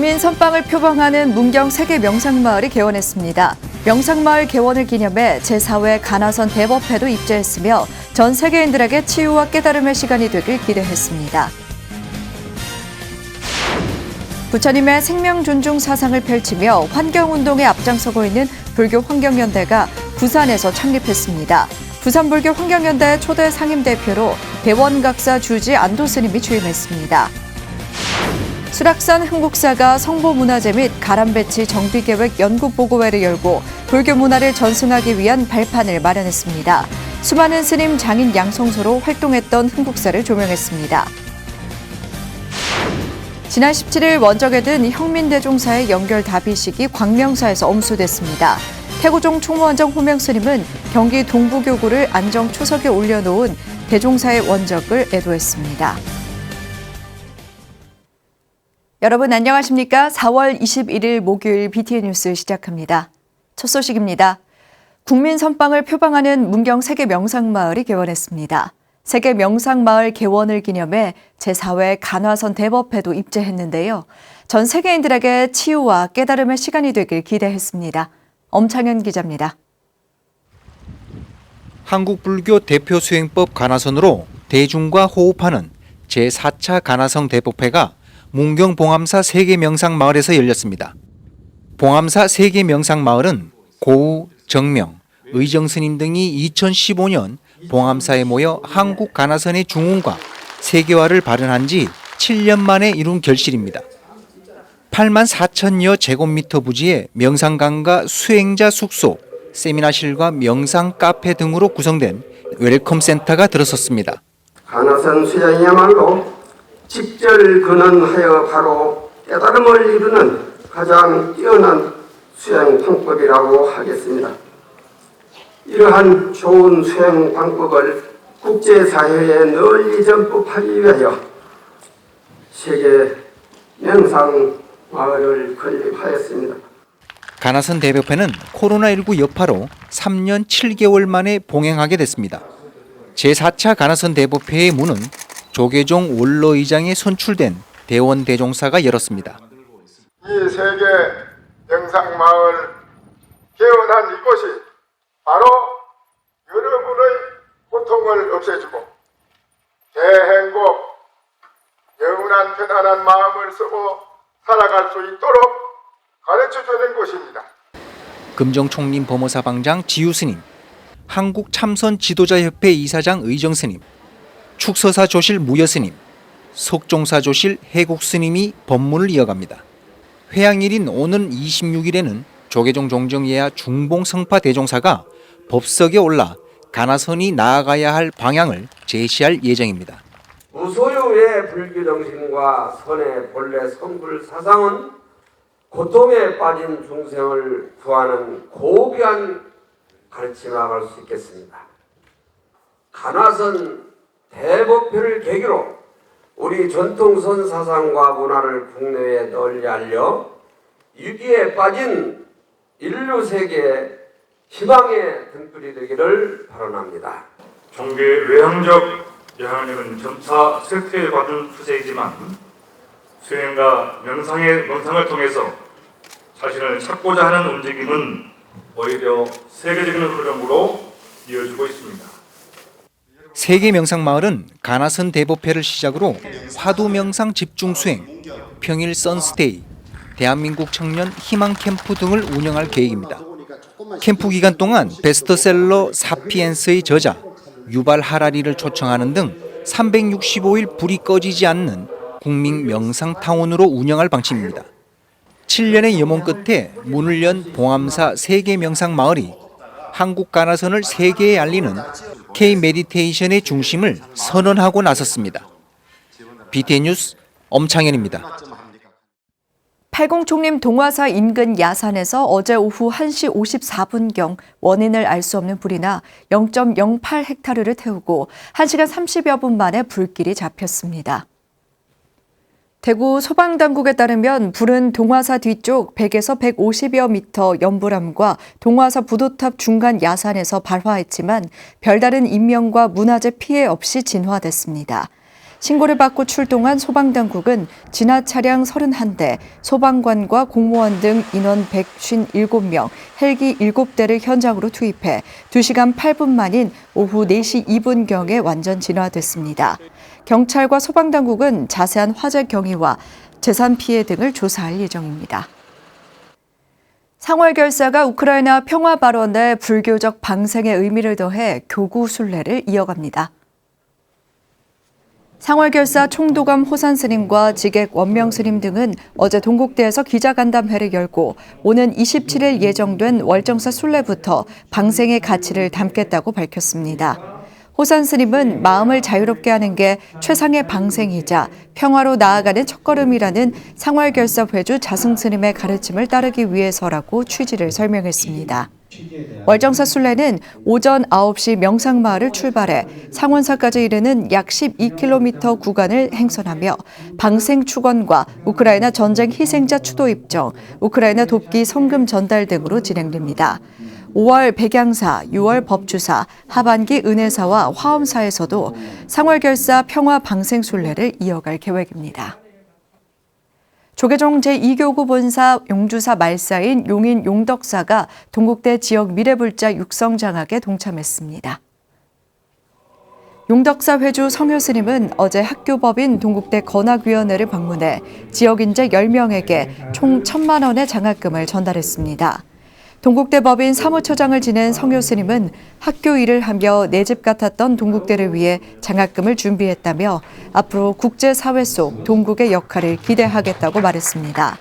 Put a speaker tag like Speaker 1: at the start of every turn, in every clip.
Speaker 1: 국민 선빵을 표방하는 문경 세계 명상마을이 개원했습니다. 명상마을 개원을 기념해 제4회 가나선 대법회도 입제했으며 전 세계인들에게 치유와 깨달음의 시간이 되길 기대했습니다. 부처님의 생명 존중 사상을 펼치며 환경운동에 앞장서고 있는 불교 환경연대가 부산에서 창립했습니다. 부산불교 환경연대 초대 상임대표로 대원각사 주지 안도스님이 취임했습니다. 수락산 흥국사가 성보문화재 및 가람배치 정비계획 연구보고회를 열고 불교 문화를 전승하기 위한 발판을 마련했습니다. 수많은 스님 장인 양성소로 활동했던 흥국사를 조명했습니다. 지난 17일 원적에 든 형민대종사의 연결 답의식이 광명사에서 엄수됐습니다. 태고종 총무원정 호명스님은 경기 동부교구를 안정 초석에 올려놓은 대종사의 원적을 애도했습니다. 여러분 안녕하십니까? 4월 21일 목요일 BTN 뉴스 시작합니다. 첫 소식입니다. 국민 선빵을 표방하는 문경 세계 명상마을이 개원했습니다. 세계 명상마을 개원을 기념해 제4회 간화선 대법회도 입제했는데요. 전 세계인들에게 치유와 깨달음의 시간이 되길 기대했습니다. 엄창현 기자입니다.
Speaker 2: 한국불교 대표 수행법 간화선으로 대중과 호흡하는 제4차 간화성 대법회가 문경 봉암사 세계명상마을에서 열렸습니다. 봉암사 세계명상마을은 고우, 정명, 의정스님 등이 2015년 봉암사에 모여 한국 간화선의 중흥과 세계화를 발현한 지 7년 만에 이룬 결실입니다. 8만 4천여 제곱미터 부지의 명상관과 수행자 숙소, 세미나실과 명상 카페 등으로 구성된 웰컴 센터가 들어섰습니다.
Speaker 3: 간화선 수행이야말로 직절 근원하여 바로 깨달음을 이루는 가장 뛰어난 수행 방법이라고 하겠습니다. 이러한 좋은 수행 방법을 국제사회에 널리 전법하기 위하여 세계 명상마을을 건립하였습니다.
Speaker 2: 간화선 대법회는 코로나19 여파로 3년 7개월 만에 봉행하게 됐습니다. 제4차 간화선 대법회의 문은 조계종 원로의장에 선출된 대원 대종사가 열었습니다.
Speaker 4: 이 세계 명상마을 개원한 이곳이 바로 여러분의 고통을 없애주고 대행복, 영원한 편안한 마음을 쓰고 살아갈 수 있도록 가르쳐주는 곳입니다.
Speaker 2: 금정총림 범어사방장 지유스님, 한국참선지도자협회 이사장 의정스님, 축서사 조실 무여스님, 석종사 조실 해국스님이 법문을 이어갑니다. 회양일인 오는 26일에는 조계종 종정예하 중봉성파 대종사가 법석에 올라 간화선이 나아가야 할 방향을 제시할 예정입니다.
Speaker 3: 무소유의 불교 정신과 선의 본래 성불 사상은 고통에 빠진 중생을 구하는 고귀한 가르침이라고 할 수 있겠습니다. 간화선 대법회를 계기로 우리 전통선 사상과 문화를 국내에 널리 알려 위기에 빠진 인류 세계의 희망의 등불이 되기를 바라옵니다.
Speaker 5: 종교의 외향적 영향력은 점차 쇠퇴해가는 추세이지만 수행과 명상을 통해서 자신을 찾고자 하는 움직임은 오히려 세계적인 흐름으로 이어지고 있습니다.
Speaker 2: 세계명상마을은 간화선 대법회를 시작으로 화두명상 집중수행, 평일 선스테이, 대한민국 청년 희망캠프 등을 운영할 계획입니다. 캠프 기간 동안 베스트셀러 사피엔스의 저자 유발 하라리를 초청하는 등 365일 불이 꺼지지 않는 국민 명상타운으로 운영할 방침입니다. 7년의 염원 끝에 문을 연 봉암사 세계명상마을이 한국 간화선을 세계에 알리는 K-메디테이션의 중심을 선언하고 나섰습니다. BTN 뉴스 엄창현입니다.
Speaker 1: 팔공총림 동화사 인근 야산에서 어제 오후 1시 54분경 원인을 알 수 없는 불이 나 0.08헥타르를 태우고 1시간 30여 분 만에 불길이 잡혔습니다. 대구 소방당국에 따르면 불은 동화사 뒤쪽 100에서 150여 미터 연불암과 동화사 부도탑 중간 야산에서 발화했지만 별다른 인명과 문화재 피해 없이 진화됐습니다. 신고를 받고 출동한 소방당국은 진화 차량 31대, 소방관과 공무원 등 인원 157명, 헬기 7대를 현장으로 투입해 2시간 8분 만인 오후 4시 2분경에 완전 진화됐습니다. 경찰과 소방당국은 자세한 화재 경위와 재산 피해 등을 조사할 예정입니다. 상월결사가 우크라이나 평화 발언에 불교적 방생의 의미를 더해 교구 순례를 이어갑니다. 상월결사 총도감 호산 스님과 지객 원명 스님 등은 어제 동국대에서 기자간담회를 열고 오는 27일 예정된 월정사 순례부터 방생의 가치를 담겠다고 밝혔습니다. 호산 스님은 마음을 자유롭게 하는 게 최상의 방생이자 평화로 나아가는 첫걸음이라는 상월결사 회주 자승 스님의 가르침을 따르기 위해서라고 취지를 설명했습니다. 월정사 순례는 오전 9시 명상마을을 출발해 상원사까지 이르는 약 12km 구간을 행선하며 방생 축원과 우크라이나 전쟁 희생자 추도 입정, 우크라이나 돕기 성금 전달 등으로 진행됩니다. 5월 백양사, 6월 법주사, 하반기 은혜사와 화엄사에서도 상월결사 평화 방생 순례를 이어갈 계획입니다. 조계종 제2교구 본사 용주사 말사인 용인 용덕사가 동국대 지역 미래불자 육성장학에 동참했습니다. 용덕사 회주 성효 스님은 어제 학교법인 동국대 건학위원회를 방문해 지역 인재 10명에게 총 1,000만 원의 장학금을 전달했습니다. 동국대 법인 사무처장을 지낸 성효 스님은 학교 일을 하며 내 집 같았던 동국대를 위해 장학금을 준비했다며 앞으로 국제사회 속 동국의 역할을 기대하겠다고 말했습니다.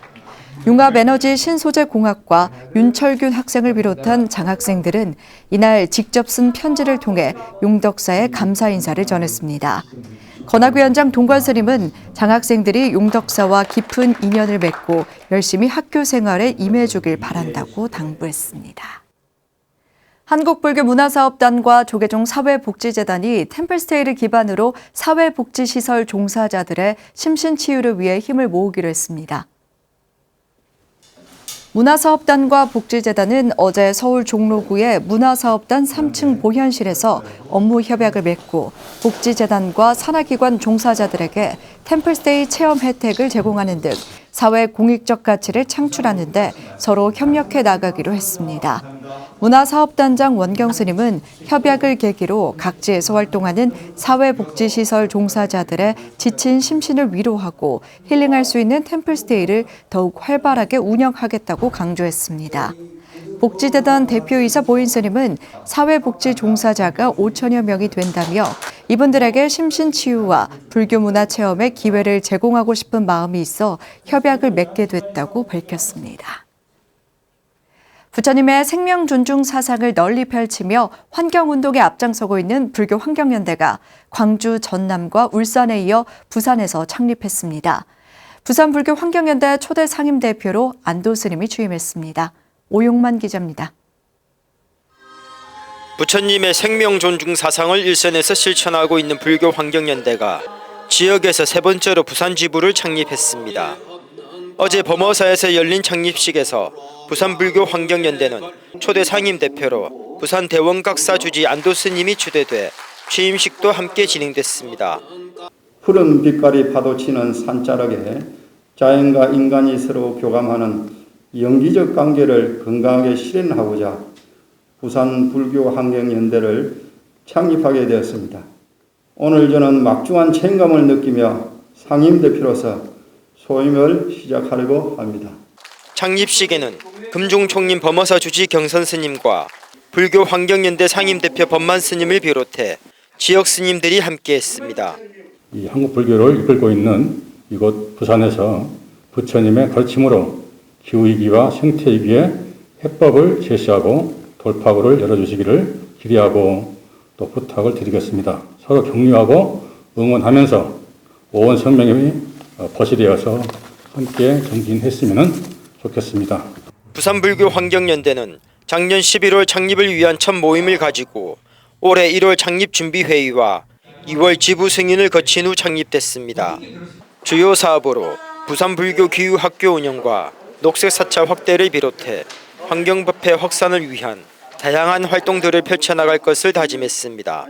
Speaker 1: 융합에너지 신소재공학과 윤철균 학생을 비롯한 장학생들은 이날 직접 쓴 편지를 통해 용덕사에 감사 인사를 전했습니다. 건학위원장 동관 스님은 장학생들이 용덕사와 깊은 인연을 맺고 열심히 학교 생활에 임해주길 바란다고 당부했습니다. 한국불교문화사업단과 조계종 사회복지재단이 템플스테이를 기반으로 사회복지시설 종사자들의 심신치유를 위해 힘을 모으기로 했습니다. 문화사업단과 복지재단은 어제 서울 종로구의 문화사업단 3층 보현실에서 업무 협약을 맺고 복지재단과 산하기관 종사자들에게 템플스테이 체험 혜택을 제공하는 등 사회 공익적 가치를 창출하는 데 서로 협력해 나가기로 했습니다. 문화사업단장 원경 스님은 협약을 계기로 각지에서 활동하는 사회복지시설 종사자들의 지친 심신을 위로하고 힐링할 수 있는 템플스테이를 더욱 활발하게 운영하겠다고 강조했습니다. 복지재단 대표이사 보인 스님은 사회복지 종사자가 5천여 명이 된다며 이분들에게 심신치유와 불교문화 체험의 기회를 제공하고 싶은 마음이 있어 협약을 맺게 됐다고 밝혔습니다. 부처님의 생명 존중 사상을 널리 펼치며 환경운동에 앞장서고 있는 불교 환경연대가 광주, 전남과 울산에 이어 부산에서 창립했습니다. 부산불교 환경연대 초대 상임대표로 안도 스님이 취임했습니다. 오용만 기자입니다.
Speaker 6: 부처님의 생명 존중 사상을 일선에서 실천하고 있는 불교 환경연대가 지역에서 세 번째로 부산 지부를 창립했습니다. 어제 범어사에서 열린 창립식에서 부산불교 환경연대는 초대 상임대표로 부산 대원각사 주지 안도 스님이 추대돼 취임식도 함께 진행됐습니다.
Speaker 7: 푸른 빛깔이 파도치는 산자락에 자연과 인간이 서로 교감하는 영기적 관계를 건강하게 실현하고자 부산불교환경연대를 창립하게 되었습니다. 오늘 저는 막중한 책임감을 느끼며 상임대표로서 소임을 시작하려고 합니다.
Speaker 6: 창립식에는 금종총림 범어사 주지 경선 스님과 불교 환경연대 상임대표 법만 스님을 비롯해 지역 스님들이 함께했습니다.
Speaker 8: 이 한국 불교를 이끌고 있는 이곳 부산에서 부처님의 가르침으로 기후위기와 생태위기에 해법을 제시하고 돌파구를 열어주시기를 기대하고 또 부탁을 드리겠습니다. 서로 격려하고 응원하면서 오원 성명이 거시되어서 함께 정진했으면 좋겠습니다.
Speaker 6: 부산불교 환경연대는 작년 11월 창립을 위한 첫 모임을 가지고 올해 1월 창립준비회의와 2월 지부 승인을 거친 후 창립됐습니다. 주요 사업으로 부산불교 기후학교 운영과 녹색사찰 확대를 비롯해 환경법회 확산을 위한 다양한 활동들을 펼쳐나갈 것을 다짐했습니다.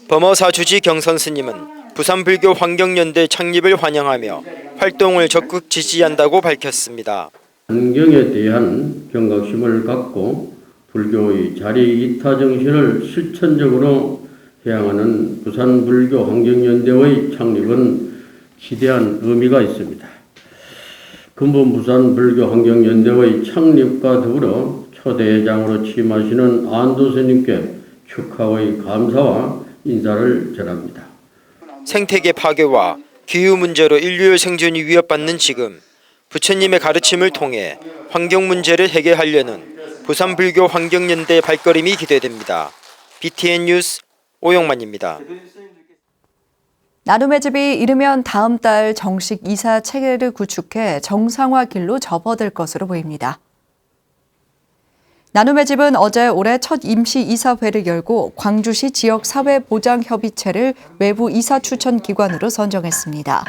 Speaker 6: 범어사 주지 경선 스님은 부산불교 환경연대 창립을 환영하며 활동을 적극 지지한다고 밝혔습니다.
Speaker 9: 환경에 대한 경각심을 갖고 불교의 자리 이타 정신을 실천적으로 해양하는 부산불교 환경연대의 창립은 기대한 의미가 있습니다. 근본 부산불교 환경연대의 창립과 더불어 초대회장으로 취임하시는 안도 스님께 축하의 감사와 인사를 전합니다.
Speaker 6: 생태계 파괴와 기후 문제로 인류의 생존이 위협받는 지금 부처님의 가르침을 통해 환경 문제를 해결하려는 부산불교 환경연대의 발걸음이 기대됩니다. BTN 뉴스 오영만입니다.
Speaker 1: 나눔의 집이 이르면 다음 달 정식 이사 체계를 구축해 정상화 길로 접어들 것으로 보입니다. 나눔의 집은 어제 올해 첫 임시 이사회를 열고 광주시 지역사회보장협의체를 외부 이사 추천 기관으로 선정했습니다.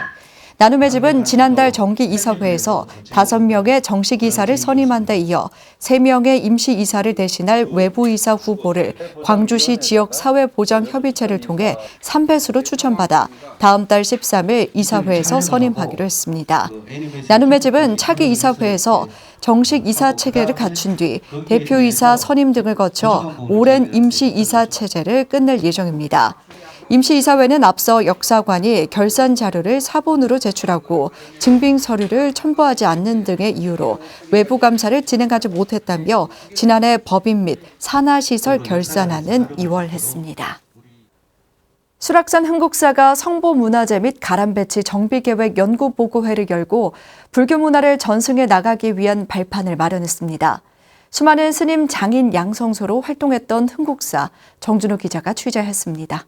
Speaker 1: 나눔의 집은 지난달 정기 이사회에서 5명의 정식 이사를 선임한 데 이어 3명의 임시 이사를 대신할 외부 이사 후보를 광주시 지역사회보장협의체를 통해 3배수로 추천받아 다음 달 13일 이사회에서 선임하기로 했습니다. 나눔의 집은 차기 이사회에서 정식 이사 체계를 갖춘 뒤 대표이사 선임 등을 거쳐 오랜 임시 이사 체제를 끝낼 예정입니다. 임시이사회는 앞서 역사관이 결산 자료를 사본으로 제출하고 증빙 서류를 첨부하지 않는 등의 이유로 외부 감사를 진행하지 못했다며 지난해 법인 및 산하시설 결산안은 2월 했습니다. 수락산 흥국사가 성보문화재 및 가람배치 정비계획 연구보고회를 열고 불교 문화를 전승해 나가기 위한 발판을 마련했습니다. 수많은 스님 장인 양성소로 활동했던 흥국사, 정준호 기자가 취재했습니다.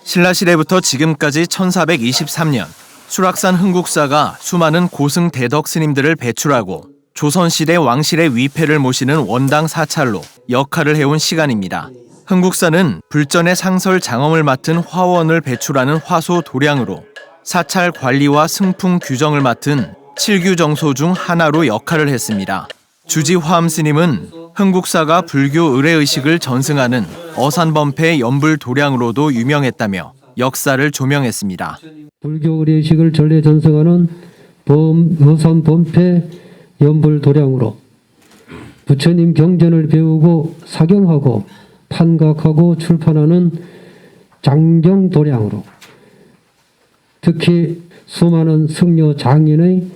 Speaker 10: 신라시대부터 지금까지 1423년 수락산 흥국사가 수많은 고승 대덕 스님들을 배출하고 조선시대 왕실의 위패를 모시는 원당 사찰로 역할을 해온 시간입니다. 흥국사는 불전의 상설 장엄을 맡은 화원을 배출하는 화소 도량으로 사찰 관리와 승풍 규정을 맡은 칠규정소 중 하나로 역할을 했습니다. 주지화엄 스님은 흥국사가 불교 의례의식을 전승하는 어산범패 연불 도량으로도 유명했다며 역사를 조명했습니다.
Speaker 11: 불교 의례의식을 전례 전승하는 어산범패 연불 도량으로 부처님 경전을 배우고 사경하고 판각하고 출판하는 장경 도량으로 특히 수많은 승려 장인의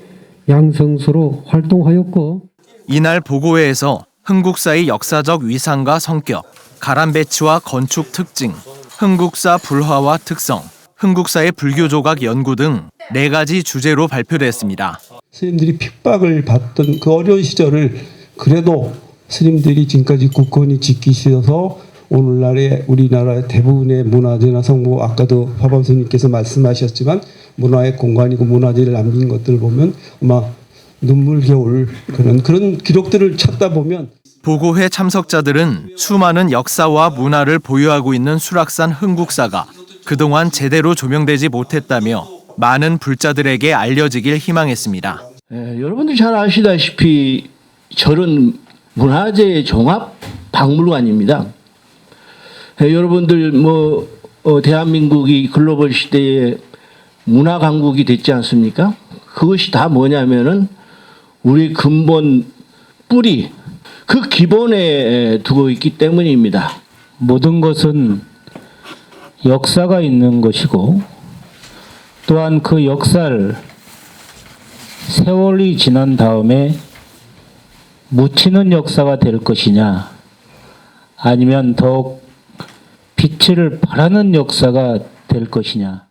Speaker 11: 양성소로 활동하였고
Speaker 10: 이날 보고회에서 흥국사의 역사적 위상과 성격, 가람배치와 건축 특징, 흥국사 불화와 특성, 흥국사의 불교 조각 연구 등 4가지 주제로 발표됐습니다.
Speaker 12: 스님들이 핍박을 받던 그 어려운 시절을 그래도 스님들이 지금까지 굳건히 지키셔서 오늘날의 우리나라의 대부분의 문화재나 성모, 아까도 화범 스님께서 말씀하셨지만 문화의 공간이고 문화재를 남긴 것들을 보면 아마 눈물겨울 그런 기록들을 찾다 보면
Speaker 10: 보고회 참석자들은 수많은 역사와 문화를 보유하고 있는 수락산 흥국사가 그동안 제대로 조명되지 못했다며 많은 불자들에게 알려지길 희망했습니다.
Speaker 13: 여러분들 잘 아시다시피 절은 문화재 종합 박물관입니다. 여러분들 대한민국이 글로벌 시대에 문화 강국이 됐지 않습니까? 그것이 다 뭐냐면은 우리 근본 뿌리, 그 기본에 두고 있기 때문입니다.
Speaker 14: 모든 것은 역사가 있는 것이고 또한 그 역사를 세월이 지난 다음에 묻히는 역사가 될 것이냐 아니면 더욱 빛을 발하는 역사가 될 것이냐.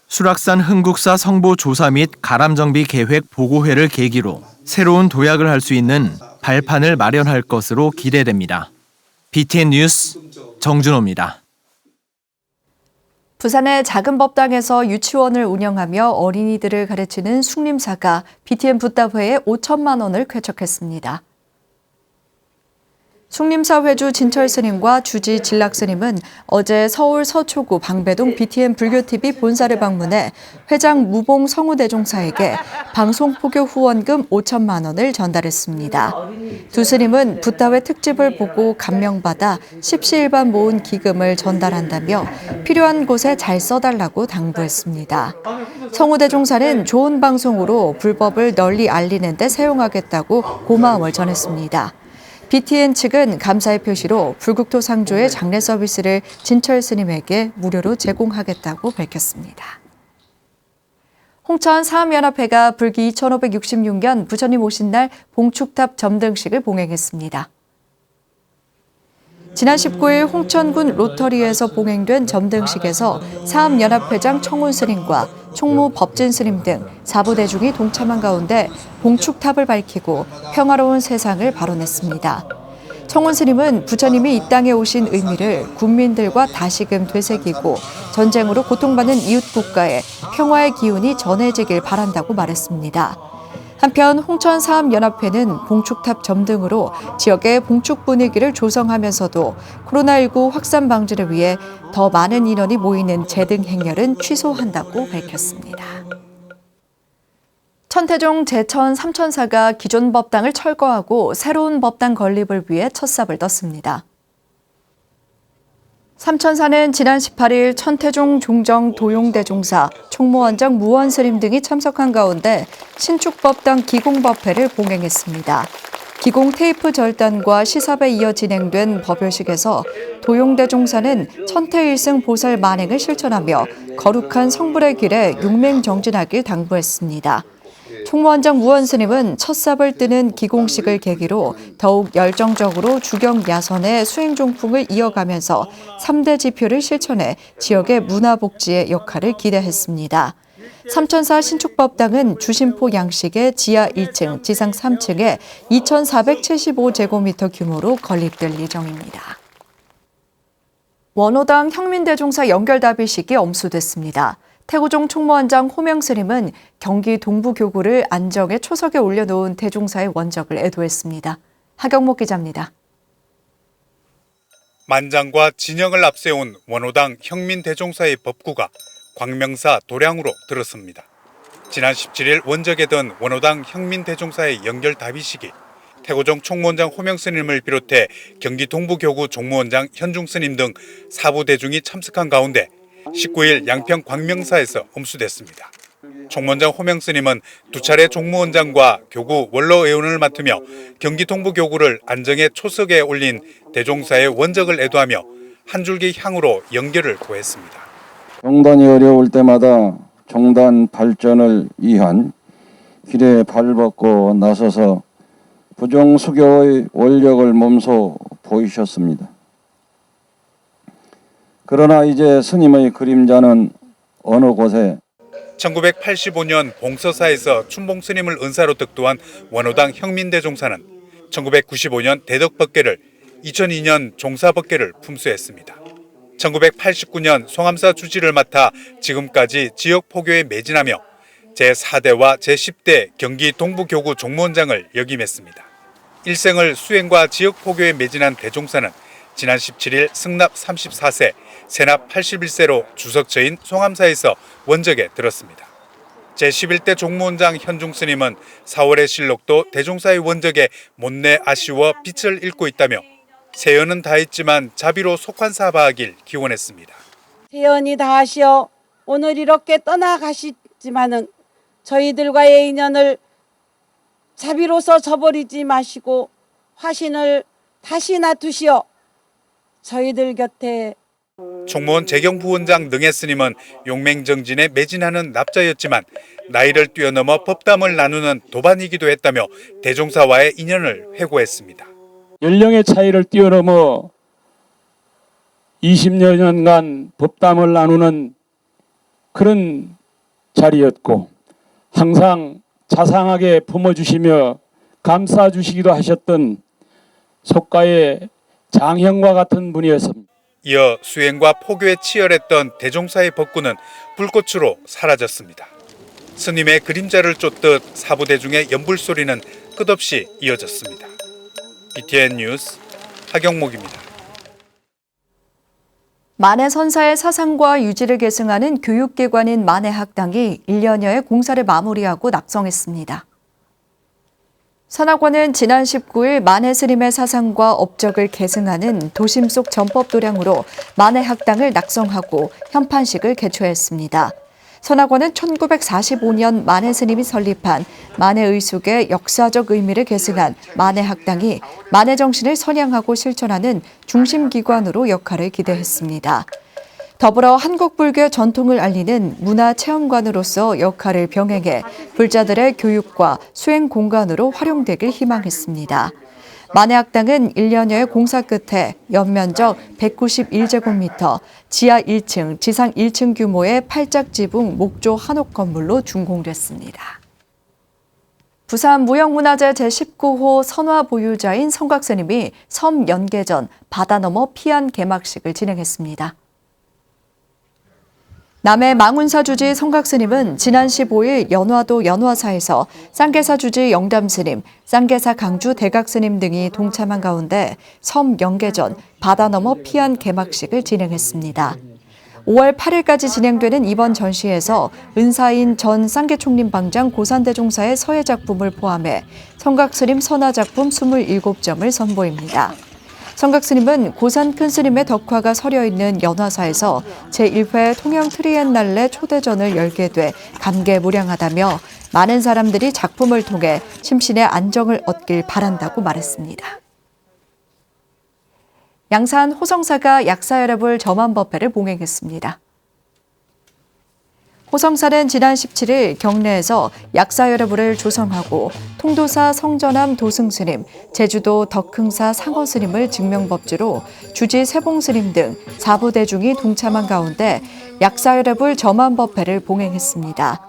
Speaker 10: 수락산 흥국사 성보 조사 및 가람정비 계획 보고회를 계기로 새로운 도약을 할 수 있는 발판을 마련할 것으로 기대됩니다. BTN 뉴스 정준호입니다.
Speaker 1: 부산의 작은 법당에서 유치원을 운영하며 어린이들을 가르치는 숭림사가 BTN 붓다회에 5천만 원을 쾌척했습니다. 숭림사 회주 진철 스님과 주지 진락 스님은 어제 서울 서초구 방배동 BTN 불교TV 본사를 방문해 회장 무봉 성우대종사에게 방송포교 후원금 5천만 원을 전달했습니다. 두 스님은 붓다회 특집을 보고 감명받아 십시일반 모은 기금을 전달한다며 필요한 곳에 잘 써달라고 당부했습니다. 성우대종사는 좋은 방송으로 불법을 널리 알리는 데 사용하겠다고 고마움을 전했습니다. BTN 측은 감사의 표시로 불국토 상조의 장례 서비스를 진철 스님에게 무료로 제공하겠다고 밝혔습니다. 홍천 사암연합회가 불기 2566년 부처님 오신 날 봉축탑 점등식을 봉행했습니다. 지난 19일 홍천군 로터리에서 봉행된 점등식에서 사암연합회장 청운 스님과 총무 법진 스님 등 4부대중이 동참한 가운데 봉축탑을 밝히고 평화로운 세상을 발언했습니다. 청운 스님은 부처님이 이 땅에 오신 의미를 국민들과 다시금 되새기고 전쟁으로 고통받는 이웃 국가에 평화의 기운이 전해지길 바란다고 말했습니다. 한편 홍천사암연합회는 봉축탑 점등으로 지역의 봉축 분위기를 조성하면서도 코로나19 확산 방지를 위해 더 많은 인원이 모이는 제등 행렬은 취소한다고 밝혔습니다. 천태종 제천 삼천사가 기존 법당을 철거하고 새로운 법당 건립을 위해 첫삽을 떴습니다. 삼천사는 지난 18일 천태종 종정 도용대종사, 총무원장 무원스님 등이 참석한 가운데 신축법당 기공법회를 봉행했습니다. 기공 테이프 절단과 시삽에 이어 진행된 법요식에서 도용대종사는 천태일승 보살 만행을 실천하며 거룩한 성불의 길에 용맹정진하길 당부했습니다. 총무원장 무원스님은 첫삽을 뜨는 기공식을 계기로 더욱 열정적으로 주경 야선의 수행종풍을 이어가면서 3대 지표를 실천해 지역의 문화복지의 역할을 기대했습니다. 삼천사 신축법당은 주심포 양식의 지하 1층, 지상 3층에 2,475제곱미터 규모로 건립될 예정입니다. 원호당 형민대종사 연결답의식이 엄수됐습니다. 태고종 총무원장 호명스님은 경기 동부교구를 안정의 초석에 올려놓은 대종사의 원적을 애도했습니다. 하경목 기자입니다.
Speaker 15: 만장과 진영을 앞세운 원호당 형민대종사의 법구가 광명사 도량으로 들었습니다. 지난 17일 원적에 든 원호당 형민대종사의 연결 답의식이 태고종 총무원장 호명스님을 비롯해 경기 동부교구 종무원장 현중스님 등 4부 대중이 참석한 가운데 19일 양평 광명사에서 엄수됐습니다. 총무원장 호명스님은 두 차례 종무원장과 교구 원로의원을 맡으며 경기 동부교구를 안정의 초석에 올린 대종사의 원적을 애도하며 한 줄기 향으로 연결을 고했습니다.
Speaker 16: 종단이 어려울 때마다 종단 발전을 위한 길에 발벗고 나서서 부정수교의 원력을 몸소 보이셨습니다. 그러나 이제 스님의 그림자는 어느 곳에
Speaker 15: 1985년 봉서사에서 춘봉스님을 은사로 득도한 원호당 형민대종사는 1995년 대덕법계를 2002년 종사법계를 품수했습니다. 1989년 송암사 주지를 맡아 지금까지 지역 포교에 매진하며 제4대와 제10대 경기 동부교구 종무원장을 역임했습니다. 일생을 수행과 지역 포교에 매진한 대종사는 지난 17일 승납 34세, 세납 81세로 주석처인 송암사에서 원적에 들었습니다. 제11대 종무원장 현중스님은 4월의 실록도 대종사의 원적에 못내 아쉬워 빛을 잃고 있다며 세연은 다했지만 자비로 속환사바하길 기원했습니다.
Speaker 17: 세연이 다하시어 오늘 이렇게 떠나가시지만은 저희들과의 인연을 자비로서 저버리지 마시고 화신을 다시나 두시어 저희들 곁에
Speaker 15: 총무원 재경부원장 능혜스님은 용맹정진에 매진하는 납자였지만 나이를 뛰어넘어 법담을 나누는 도반이기도 했다며 대종사와의 인연을 회고했습니다.
Speaker 18: 연령의 차이를 뛰어넘어 20여 년간 법담을 나누는 그런 자리였고 항상 자상하게 품어주시며 감싸주시기도 하셨던 속가의 장형과 같은 분이었습니다.
Speaker 15: 이어 수행과 포교에 치열했던 대종사의 법구는 불꽃으로 사라졌습니다. 스님의 그림자를 쫓듯 사부대중의 연불소리는 끝없이 이어졌습니다. BTN 뉴스 하경목입니다.
Speaker 1: 만해 선사의 사상과 유지를 계승하는 교육기관인 만해학당이 1년여의 공사를 마무리하고 낙성했습니다. 산악원은 지난 19일 만해 스님의 사상과 업적을 계승하는 도심 속 전법 도량으로 만해학당을 낙성하고 현판식을 개최했습니다. 산악원은 1945년 만해 스님이 설립한 만해 의숙의 역사적 의미를 계승한 만해학당이 만해 정신을 선양하고 실천하는 중심기관으로 역할을 기대했습니다. 더불어 한국불교 전통을 알리는 문화체험관으로서 역할을 병행해 불자들의 교육과 수행 공간으로 활용되길 희망했습니다. 만해학당은 1년여의 공사 끝에 연면적 191제곱미터, 지하 1층, 지상 1층 규모의 8작 지붕 목조 한옥 건물로 준공됐습니다. 부산 무형문화재 제19호 선화 보유자인 성곽스님이 섬 연계전 바다 넘어 피안 개막식을 진행했습니다. 남해 망운사 주지 성곽스님은 지난 15일 연화도 연화사에서 쌍계사 주지 영담스님, 쌍계사 강주 대각스님 등이 동참한 가운데 섬 연계전 바다 넘어 피안 개막식을 진행했습니다. 5월 8일까지 진행되는 이번 전시에서 은사인 전 쌍계총림 방장 고산대종사의 서예 작품을 포함해 성곽스님 선화 작품 27점을 선보입니다. 성곽스님은 고산 큰스님의 덕화가 서려 있는 연화사에서 제1회 통영 트리엔날레 초대전을 열게 돼 감개무량하다며 많은 사람들이 작품을 통해 심신의 안정을 얻길 바란다고 말했습니다. 양산 호성사가 약사혈압을 점한 법회를 봉행했습니다. 호성사는 지난 17일 경내에서 약사혈압을 조성하고 통도사 성전함 도승스님, 제주도 덕흥사 상어스님을 증명법주로 주지 세봉스님 등 4부대중이 동참한 가운데 약사혈압을 점한 법회를 봉행했습니다.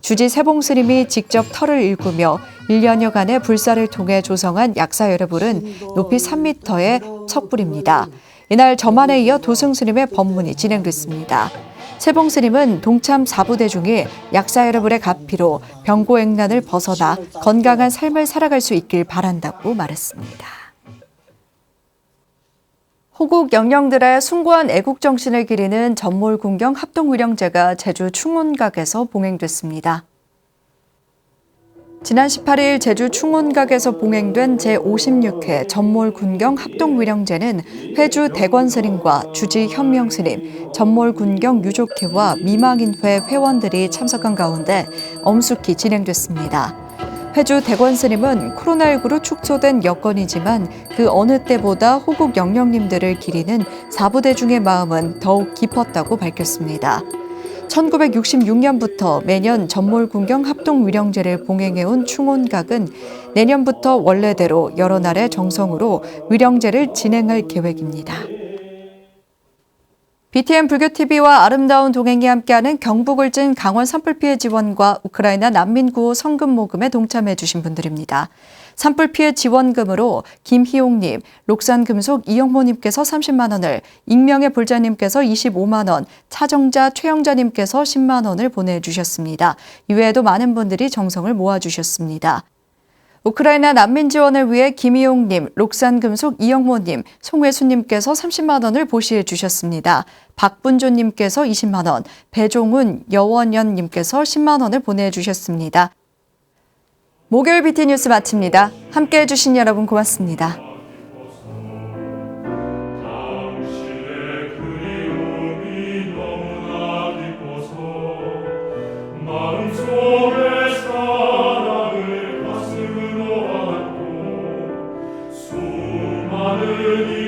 Speaker 1: 주지 세봉스님이 직접 털을 일구며 1년여간의 불사를 통해 조성한 약사혈압은 높이 3m의 석불입니다. 이날 점안에 이어 도승스님의 법문이 진행됐습니다. 세봉스님은 동참 4부대 중에 약사혈압의 가피로 병고액난을 벗어나 건강한 삶을 살아갈 수 있길 바란다고 말했습니다. 호국 영령들의 숭고한 애국정신을 기리는 전몰군경 합동위령제가 제주 충원각에서 봉행됐습니다. 지난 18일 제주 충원각에서 봉행된 제56회 전몰군경 합동위령제는 회주 대권스님과 주지 현명스님, 전몰군경 유족회와 미망인회 회원들이 참석한 가운데 엄숙히 진행됐습니다. 회주 대권스님은 코로나19로 축소된 여건이지만 그 어느 때보다 호국 영령님들을 기리는 4부대중의 마음은 더욱 깊었다고 밝혔습니다. 1966년부터 매년 전몰군경 합동위령제를 봉행해온 충원각은 내년부터 원래대로 여러 날의 정성으로 위령제를 진행할 계획입니다. BTN 불교TV와 아름다운 동행이 함께하는 경북을진 강원 산불 피해 지원과 우크라이나 난민 구호 성금 모금에 동참해 주신 분들입니다. 산불 피해 지원금으로 김희용님, 록산금속 이영모님께서 30만 원을, 익명의 불자님께서 25만 원, 차정자 최영자님께서 10만 원을 보내주셨습니다. 이외에도 많은 분들이 정성을 모아주셨습니다. 우크라이나 난민 지원을 위해 김희용님, 록산금속 이영모님, 송회수님께서 30만 원을 보시해 주셨습니다. 박분조님께서 20만 원, 배종훈, 여원연님께서 10만 원을 보내주셨습니다. 목요일 BTN 뉴스 마칩니다. 함께해 주신 여러분 고맙습니다.
Speaker 5: 수많은